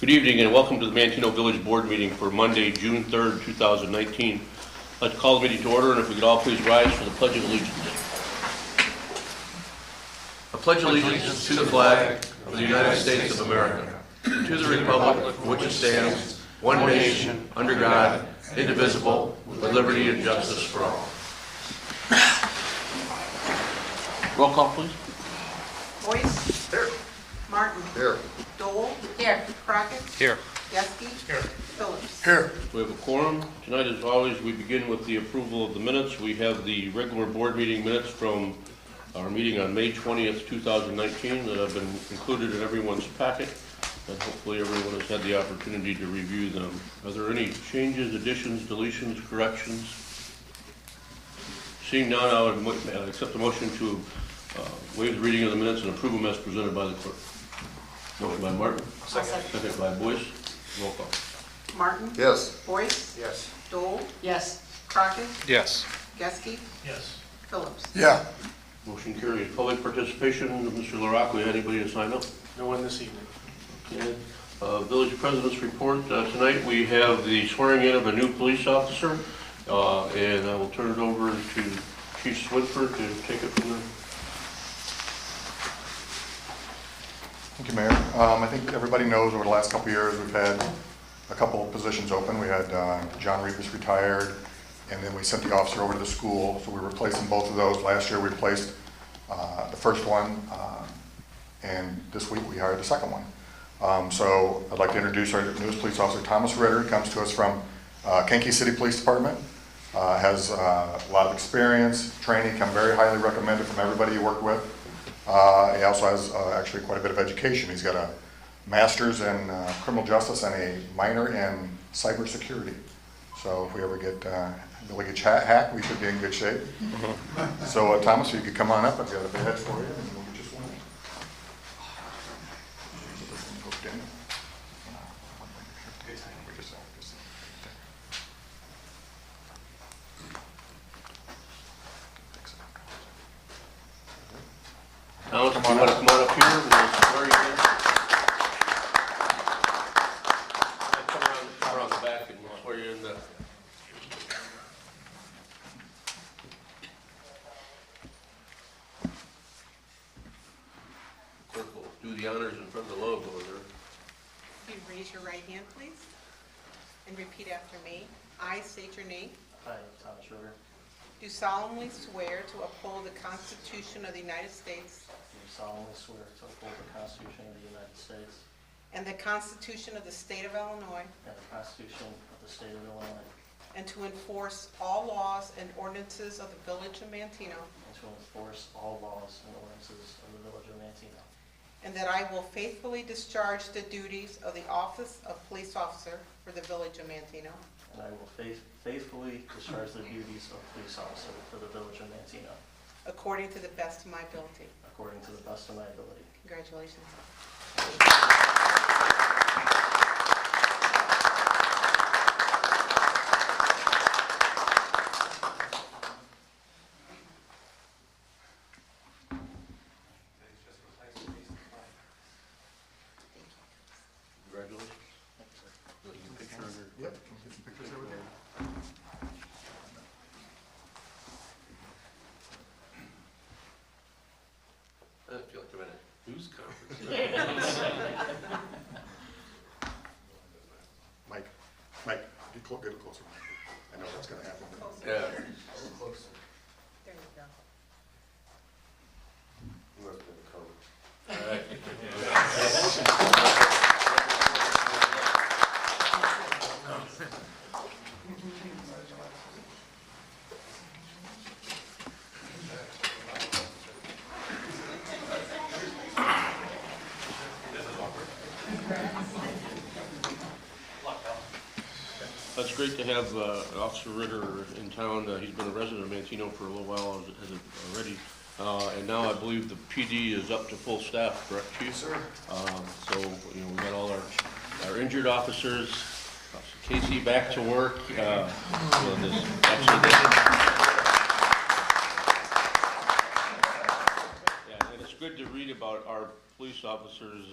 Good evening and welcome to the Manteno Village Board meeting for Monday, June 3rd, 2019. I'd like to call the meeting to order, and if we could all please rise for the Pledge of Allegiance. I pledge allegiance to the flag of the United States of America, and to the republic for which it stands, one nation, under God, indivisible, with liberty and justice for all. Roll call, please. Boyce? Here. Martin? Here. Dole? Here. Crockett? Here. Geske? Here. Phillips? Here. We have a quorum. Tonight, as always, we begin with the approval of the minutes. We have the regular board meeting minutes from our meeting on May 20th, 2019 that have been included in everyone's packet, and hopefully everyone has had the opportunity to review them. Are there any changes, additions, deletions, corrections? Seeing none, I would accept the motion to waive the reading of the minutes and approve them as presented by the clerk. Motion by Martin. Second by Boyce. Roll call. Martin? Yes. Boyce? Yes. Dole? Yes. Crockett? Yes. Geske? Yes. Phillips? Yeah. Motion carries. Public participation. Mr. LaRocque, we had anybody to sign up? No one this evening. Okay. Village President's report. Tonight we have the swearing in of a new police officer, and I will turn it over to Chief Swinford to take it from there. Thank you, Mayor. I think everybody knows over the last couple of years we've had a couple of positions open. We had John Reeves retired, and then we sent the officer over to the school, so we were replacing both of those. Last year we replaced the first one, and this week we hired the second one. So I'd like to introduce our newest police officer, Thomas Ritter. He comes to us from Kankakee City Police Department. Has a lot of experience, training, come very highly recommended from everybody he worked with. He also has actually quite a bit of education. He's got a master's in criminal justice and a minor in cybersecurity. So if we ever get really get hacked, we should be in good shape. So Thomas, if you could come on up, I've got a badge for you, and we'll get you sworn in. Thomas, if you want to come on up here, we'll swear you in. Come around the back and we'll swear you in. Clerk will do the honors in front of the logo there. If you raise your right hand, please, and repeat after me. I state your name. I, Thomas Ritter, Do solemnly swear to uphold the Constitution of the United States do solemnly swear to uphold the Constitution of the United States and the Constitution of the State of Illinois, and the Constitution of the State of Illinois, and to enforce all laws and ordinances of the Village of Manteno, and to enforce all laws and ordinances of the Village of Manteno, and that I will faithfully discharge the duties of the Office of Police Officer for the Village of Manteno, and I will faithfully discharge the duties of police officer for the Village of Manteno, according to the best of my ability. according to the best of my ability. Congratulations. Congratulations. Thank you, sir. Picture on your- Yep. Can we get some pictures over there? I feel like I'm in a news conference. Mike, get it closer. I know that's going to happen. Yeah. There you go. You must have been covered. It's great to have Officer Ritter in town. He's been a resident of Manteno for a little while already. And now I believe the PD is up to full staff, correct, Chief? Yes, sir. So, we got all our injured officers, Casey back to work. And it's good to read about our police officers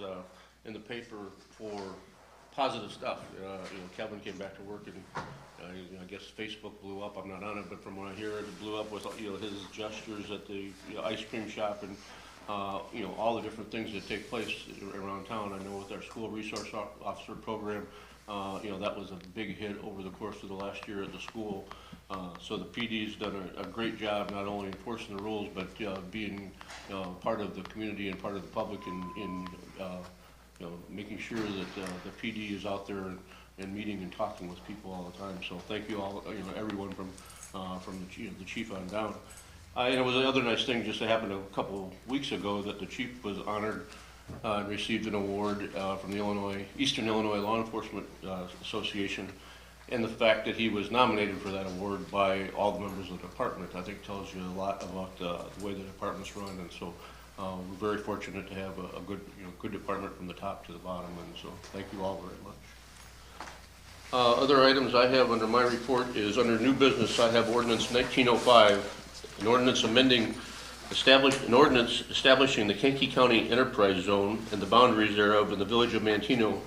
in the paper for positive stuff. Kevin came back to work and, I guess Facebook blew up. I'm not on it, but from what I hear, it blew up with, his gestures at the ice cream shop and, all the different things that take place around town. I know with our school resource officer program, that was a big hit over the course of the last year at the school. So the PD's done a great job, not only enforcing the rules, but being part of the community and part of the public in making sure that the PD is out there and meeting and talking with people all the time. So thank you all, everyone from the chief on down. It was another nice thing just that happened a couple of weeks ago that the chief was honored and received an award from the Eastern Illinois Law Enforcement Association. And the fact that he was nominated for that award by all the members of the department, I think tells you a lot about the way the department's run. And so we're very fortunate to have a good department from the top to the bottom. And so thank you all very much. Other items I have under my report is under new business. I have ordinance 1905, an ordinance establishing the Kankakee County Enterprise Zone and the boundaries thereof in the village of Manteno,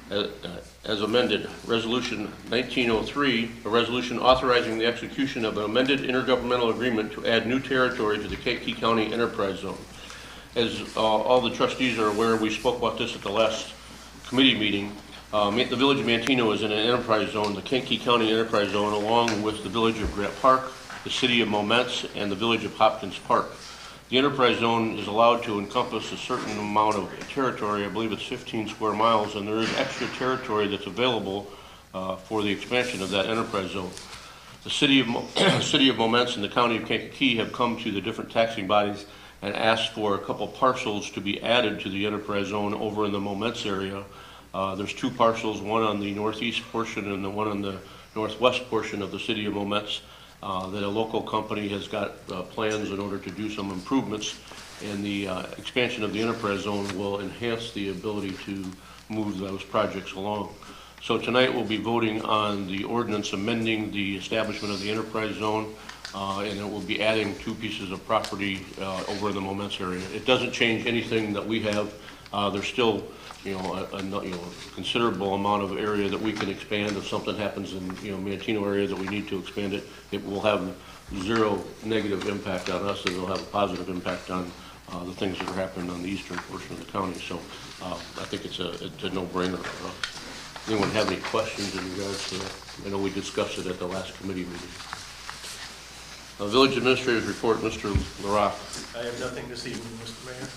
as amended. Resolution 1903, a resolution authorizing the execution of an amended intergovernmental agreement to add new territory to the Kankakee County Enterprise Zone. As all the trustees are aware, we spoke about this at the last committee meeting. The village of Manteno is in an enterprise zone, the Kankakee County Enterprise Zone, along with the village of Grant Park, the city of Moments, and the village of Hopkins Park. The enterprise zone is allowed to encompass a certain amount of territory. I believe it's 15 square miles, and there is extra territory that's available for the expansion of that enterprise zone. The city of Moments and the county of Kankakee have come to the different taxing bodies and asked for a couple parcels to be added to the enterprise zone over in the Moments area. There's two parcels, one on the northeast portion and the one on the northwest portion of the city of Moments. That a local company has got plans in order to do some improvements, and the expansion of the enterprise zone will enhance the ability to move those projects along. So tonight we'll be voting on the ordinance amending the establishment of the enterprise zone, and it will be adding two pieces of property over in the Moments area. It doesn't change anything that we have. There's still a considerable amount of area that we can expand. If something happens in Manteno area that we need to expand it, it will have zero negative impact on us, and it will have a positive impact on the things that are happening on the eastern portion of the county. So I think it's a no-brainer for us. Anyone have any questions in regards to that? I know we discussed it at the last committee meeting. Village Administrator's report, Mr. LaRock. I have nothing this evening, Mr. Mayor.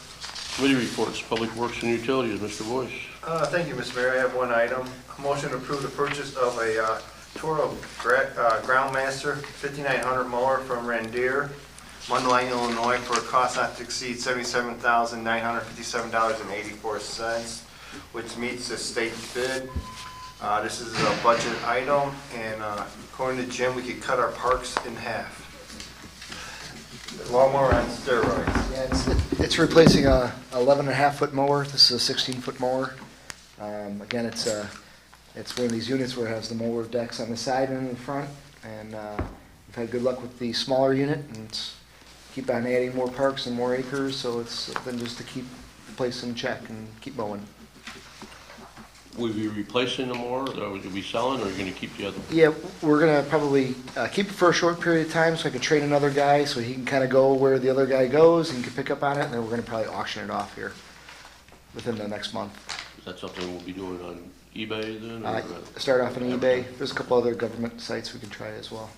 Committee reports, Public Works and Utilities, Mr. Boyce. Thank you, Mr. Mayor. I have one item. A motion to approve the purchase of a Toro Groundmaster 5900 mower from Randier, Mundelein, Illinois, for a cost not to exceed $77,957.84, which meets the state bid. This is a budget item, and according to Jim, we could cut our parks in half. Lawnmower on steroids. Yeah, it's replacing a 11.5-foot mower. This is a 16-foot mower. Again, it's one of these units where it has the mower decks on the side and in the front, and we've had good luck with the smaller unit, and keep on adding more parks and more acres, so it's been just to keep the place in check and keep mowing. Will you be replacing them more, or will you be selling, or are you going to keep the other? Yeah, we're going to probably keep it for a short period of time so I can train another guy so he can kind of go where the other guy goes and can pick up on it, and then we're going to probably auction it off here within the next month. Is that something we'll be doing on eBay then? Start off on eBay. There's a couple other government sites we can try as well.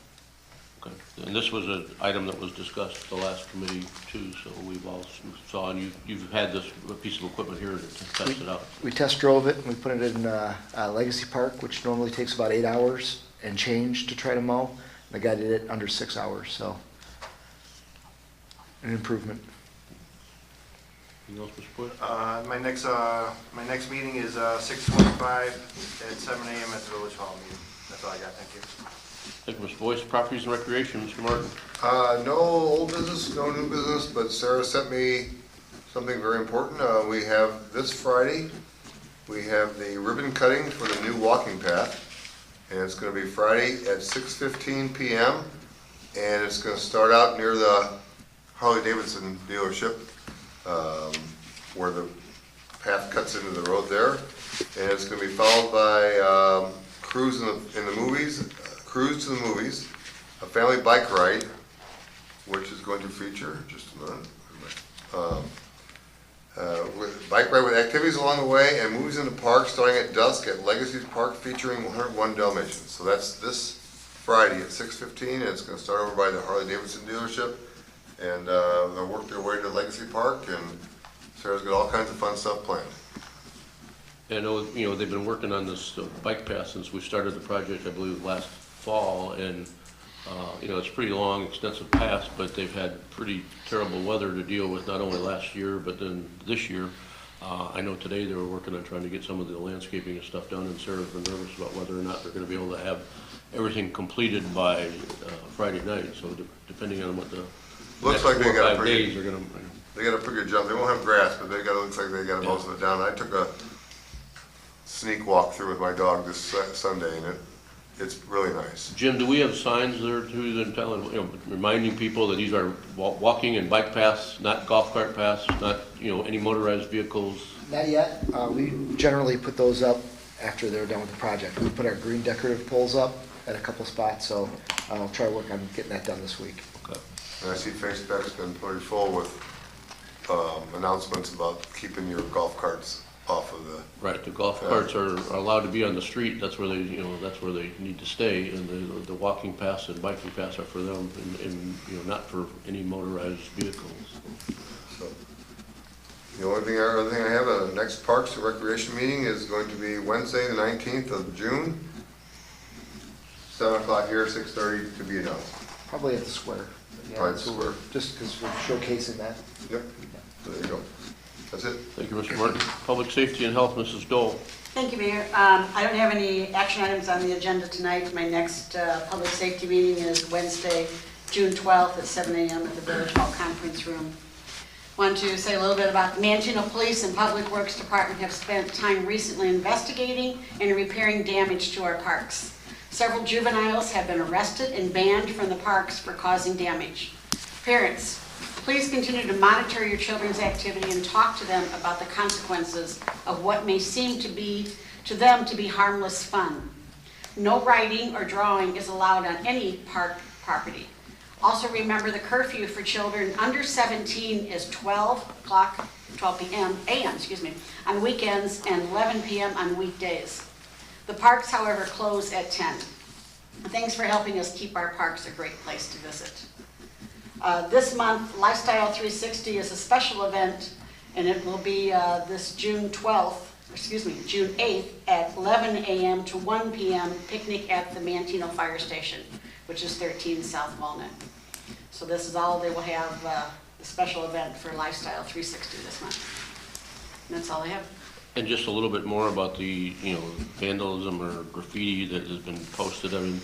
Okay. And this was an item that was discussed at the last committee too, so we've all saw, and you've had this piece of equipment here to test it out. We test drove it, and we put it in Legacy Park, which normally takes about 8 hours and change to try to mow. The guy did it under 6 hours, so an improvement. Anything else, Mr. Boyd? My next meeting is 6:25 at 7 a.m. at the Village Hall meeting. That's all I got. Thank you. Thank you, Mr. Boyce. Properties and Recreation, Mr. Martin. No old business, no new business, but Sarah sent me something very important. We have this Friday, we have the ribbon cutting for the new walking path, and it's going to be Friday at 6:15 p.m. and it's going to start out near the Harley-Davidson dealership, where the path cuts into the road there. And it's gonna be followed by Cruise in the movies, Cruise to the movies, a family bike ride, which is going to feature, just a minute, with bike ride with activities along the way and movies in the park starting at dusk at Legacy's Park featuring 101 Dalmatians. So that's this Friday at 6:15, and it's gonna start over by the Harley-Davidson dealership. And they'll work their way to Legacy Park, and Sarah's got all kinds of fun stuff planned. I know, they've been working on this bike path since we started the project, I believe, last fall, and, it's a pretty long, extensive path, but they've had pretty terrible weather to deal with, not only last year, but then this year. I know today they were working on trying to get some of the landscaping and stuff done, and Sarah's been nervous about whether or not they're gonna be able to have everything completed by Friday night, so depending on what the Looks next like 4 they or got a 5 pretty, days are gonna. they got a pretty good jump. They won't have grass, but looks like they got most of it down. I took a sneak walk through with my dog this Sunday, and it's really nice. Jim, do we have signs there too that telling, reminding people that these are walking and bike paths, not golf cart paths, not, any motorized vehicles? Not yet. We generally put those up after they're done with the project. We put our green decorative poles up at a couple spots, so I'll try to work on getting that done this week. Okay. And I see Facebook's been pretty full with announcements about keeping your golf carts off of the. Right, the golf carts are allowed to be on the street, that's where they, that's where they need to stay, and the walking paths and biking paths are for them, and not for any motorized vehicles. So, the only thing, other thing I have, the next Parks and Recreation meeting is going to be Wednesday, the 19th of June, 7 o'clock here, 6:30 to be announced. Probably at the square. Yeah, Probably at the so square. just because we're showcasing that. Yep, so there you go. That's it. Thank you, Mr. Martin. Public Safety and Health, Mrs. Dole. Thank you, Mayor. I don't have any action items on the agenda tonight. My next public safety meeting is Wednesday, June 12th at 7 a.m. at the Village Hall Conference Room. Want to say a little bit about the Manteno Police and Public Works Department have spent time recently investigating and repairing damage to our parks. Several juveniles have been arrested and banned from the parks for causing damage. Parents, please continue to monitor your children's activity and talk to them about the consequences of what may seem to them to be harmless fun. No writing or drawing is allowed on any park property. Also remember the curfew for children under 17 is 12 p.m. on weekends and 11 p.m. on weekdays. The parks, however, close at 10. Thanks for helping us keep our parks a great place to visit. This month, Lifestyle 360 is a special event, and it will be this June 8th at 11 a.m. to 1 p.m. picnic at the Manteno Fire Station, which is 13 South Walnut. So this is all they will have, the special event for Lifestyle 360 this month. And that's all I have. And just a little bit more about the, vandalism or graffiti that has been posted. I mean,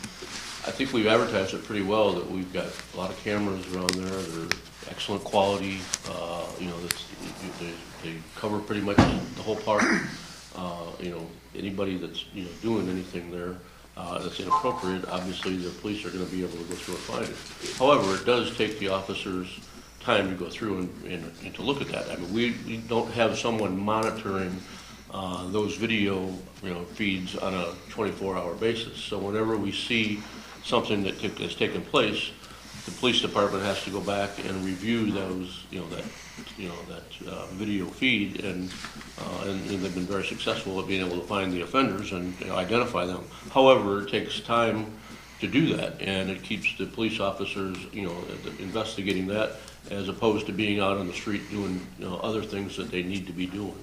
I think we've advertised it pretty well, that we've got a lot of cameras around there. They're excellent quality. They cover pretty much the whole park. Anybody that's, doing anything there that's inappropriate, obviously the police are going to be able to go through and find it. However, it does take the officers time to go through and to look at that. I mean, we don't have someone monitoring those video, feeds on a 24-hour basis. So whenever we see something that has taken place, the police department has to go back and review those, that video feed, and they've been very successful at being able to find the offenders and identify them. However, it takes time to do that, and it keeps the police officers, investigating that, as opposed to being out on the street doing, other things that they need to be doing.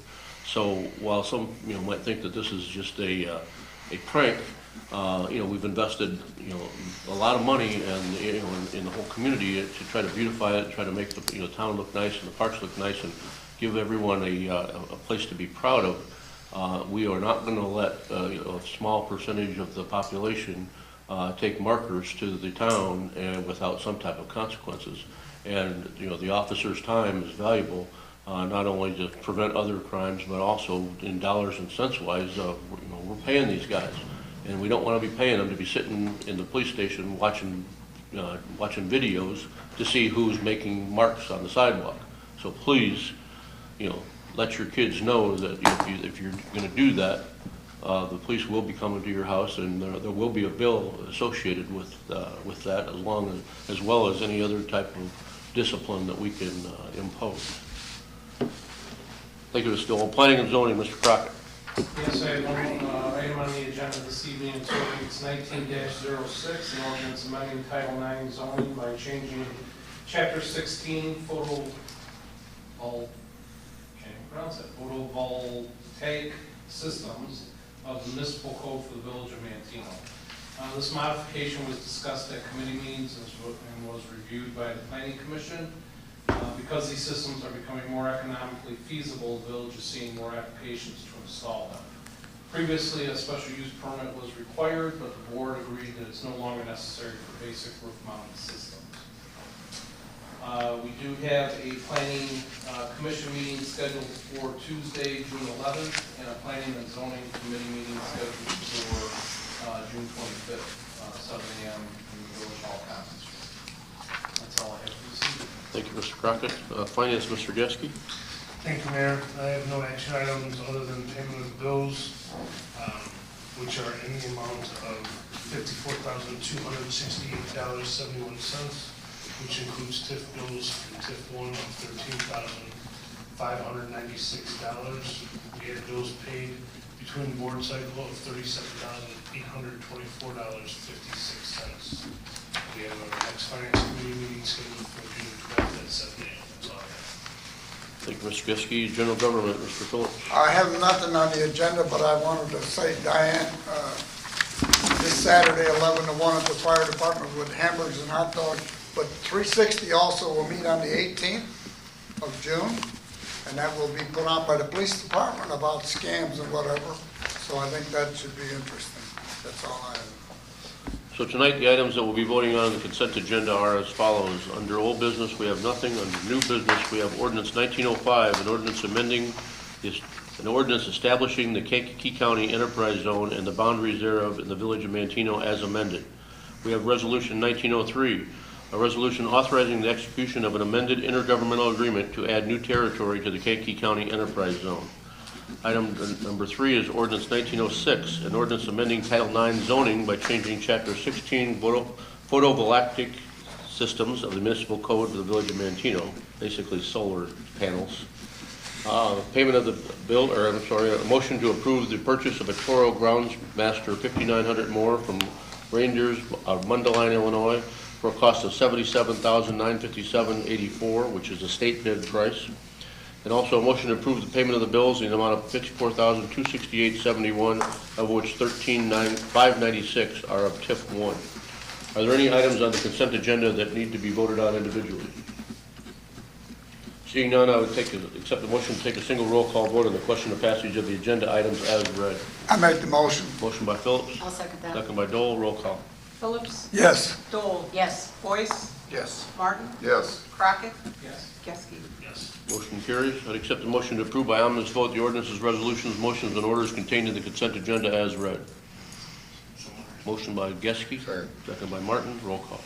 So while some, might think that this is just a prank, we've invested, a lot of money and, in the whole community to try to beautify it, try to make the, town look nice and the parks look nice, and give everyone a place to be proud of. We are not going to let a small percentage of the population take markers to the town and without some type of consequences. And, the officer's time is valuable, not only to prevent other crimes, but also in dollars and cents wise. We're paying these guys, and we don't want to be paying them to be sitting in the police station watching videos to see who's making marks on the sidewalk. So please, let your kids know that if you're going to do that, the police will be coming to your house, and there will be a bill associated with that, as well as any other type of discipline that we can impose. Thank you, Mr. Dole. Planning and zoning, Mr. Crockett. Yes, I have one item on the agenda this evening. It's ordinance 19-06, an ordinance amending Title IX zoning by changing Chapter 16 photovoltaic systems of the municipal code for the village of Manteno. This modification was discussed at committee meetings and was reviewed by the planning commission. Because these systems are becoming more economically feasible, the village is seeing more applications to install them. Previously, a special use permit was required, but the board agreed that it's no longer necessary for basic roof-mounted systems. We do have a planning commission meeting scheduled for Tuesday, June 11th, and a planning and zoning committee meeting scheduled for June 25th, 7 a.m. in the village hall conference room. That's all I have for this evening. Thank you, Mr. Crockett. Finance, Mr. Geske. Thank you, Mayor. I have no action items other than payment of bills, which are in the amount of $54,268.71, which includes TIF bills from TIF 1 of $13,596. We had bills paid between the board cycle of $37,824.56. We have our next finance committee meeting scheduled for June 12th at 7 a.m. That's all I have. Thank you, Mr. Geske. General Government, Mr. Phillips. I have nothing on the agenda, but I wanted to say, Diane, this Saturday, 11 to 1 at the fire department with hamburgers and hot dogs, but 360 also will meet on the 18th of June, and that will be put on by the police department about scams and whatever, so I think that should be interesting. That's all I have. So tonight, the items that we'll be voting on the consent agenda are as follows. Under old business, we have nothing. Under new business, we have ordinance 1905, an ordinance amending, an ordinance establishing the Kankakee County Enterprise Zone and the boundaries thereof in the village of Manteno as amended. We have resolution 1903, a resolution authorizing the execution of an amended intergovernmental agreement to add new territory to the Kankakee County Enterprise Zone. Item number 3 is ordinance 1906, an ordinance amending Title IX zoning by changing Chapter 16 photovoltaic systems of the municipal code for the village of Manteno, basically solar panels. Payment of the bill, or I'm sorry, a motion to approve the purchase of a Toro Groundsmaster 5900 more from Reindeers of Mundelein, Illinois, for a cost of $77,957.84, which is a state bid price. And also a motion to approve the payment of the bills in the amount of $54,268.71, of which $13,596 are of TIF 1. Are there any items on the consent agenda that need to be voted on individually? Seeing none, I would accept the motion to take a single roll call vote on the question of passage of the agenda items as read. I make the motion. Motion by Phillips. I'll second that. Second by Dole. Roll call. Phillips? Yes. Dole? Yes. Boyce? Yes. Martin? Yes. Crockett? Yes. Geske? Yes. Motion carries. I'd accept the motion to approve by unanimous vote the ordinances, resolutions, motions, and orders contained in the consent agenda as read. Motion by Geske. Second. Second by Martin. Roll call.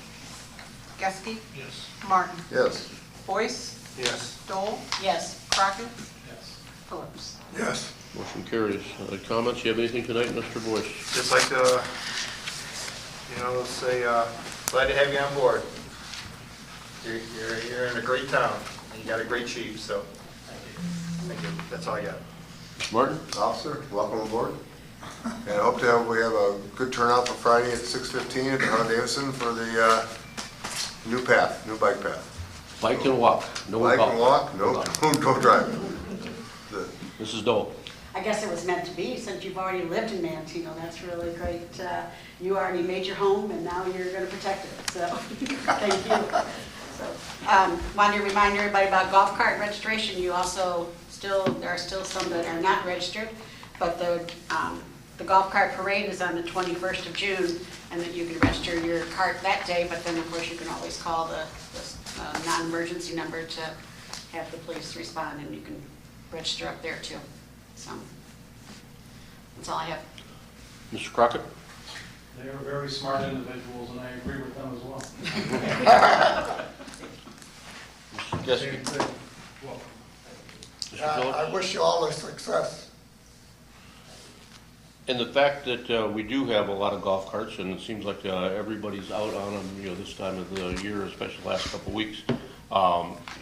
Geske? Yes. Martin? Yes. Boyce? Yes. Dole? Yes. Crockett? Yes. Phillips? Yes. Motion carries. Comments? You have anything tonight, Mr. Boyce? Just like to, say, glad to have you on board. You're in a great town, and you got a great chief, so thank you. That's all I got. Mr. Martin? Officer, welcome aboard. And I hope we have a good turnout for Friday at 6:15 at the Harley-Davidson for the new bike path. Bike and walk. No Bike golf. and walk, no driving. Mrs. Dole? I guess it was meant to be, since you've already lived in Manteno. That's really great. You already made your home, and now you're going to protect it, so thank you. So, wanted to remind everybody about golf cart registration. You also there are still some that are not registered, but the golf cart parade is on the 21st of June, and that you can register your cart that day, but then of course you can always call the non-emergency number to have the police respond, and you can register up there too. So that's all I have. Mr. Crockett? They are very smart individuals, and I agree with them as well. Mr. Same Geske? thing. Welcome. Mr. Mr. Phillips? I wish you all the success. And the fact that we do have a lot of golf carts, and it seems like everybody's out on them, this time of the year, especially the last couple of weeks,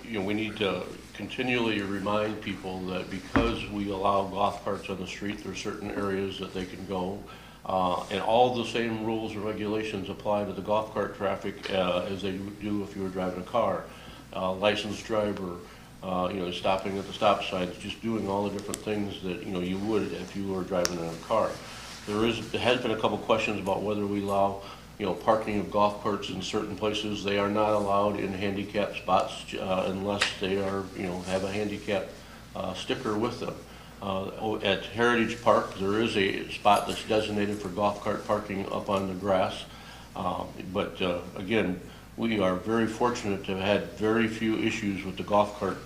we need to continually remind people that because we allow golf carts on the street, there are certain areas that they can go, and all the same rules and regulations apply to the golf cart traffic as they do if you were driving a car. Licensed driver, stopping at the stop signs, just doing all the different things that, you would if you were driving in a car. There has been a couple questions about whether we allow, parking of golf carts in certain places. They are not allowed in handicap spots unless they are, have a handicap sticker with them. At Heritage Park, there is a spot that's designated for golf cart parking up on the grass. But again, we are very fortunate to have had very few issues with the golf cart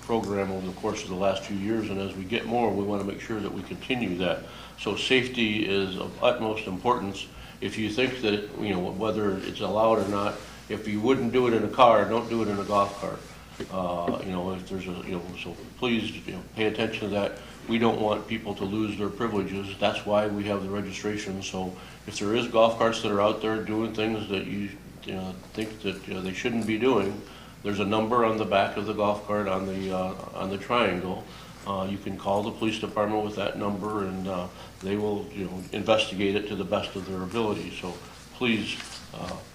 program over the course of the last few years, and as we get more, we want to make sure that we continue that. So safety is of utmost importance. If you think that, whether it's allowed or not, if you wouldn't do it in a car, don't do it in a golf cart. If there's so please, pay attention to that. We don't want people to lose their privileges. That's why we have the registration. So if there is golf carts that are out there doing things that you think that they shouldn't be doing, there's a number on the back of the golf cart on the triangle. You can call the police department with that number, and they will investigate it to the best of their ability. So please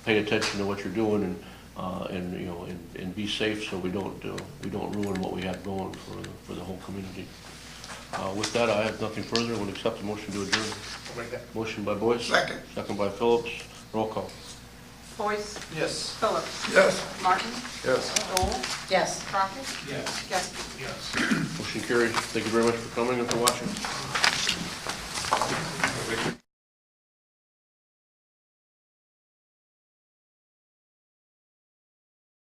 pay attention to what you're doing, and be safe, so we don't ruin what we have going for the whole community. With that, I have nothing further. I would accept the motion to adjourn. I'll make that. Motion by Boyce. Second. Second by Phillips. Roll call. Boyce. Yes. Phillips. Yes. Martin. Yes. Dole. Yes. Crockett. Yes. Geske. Yes. Motion carries. Thank you very much for coming and for watching.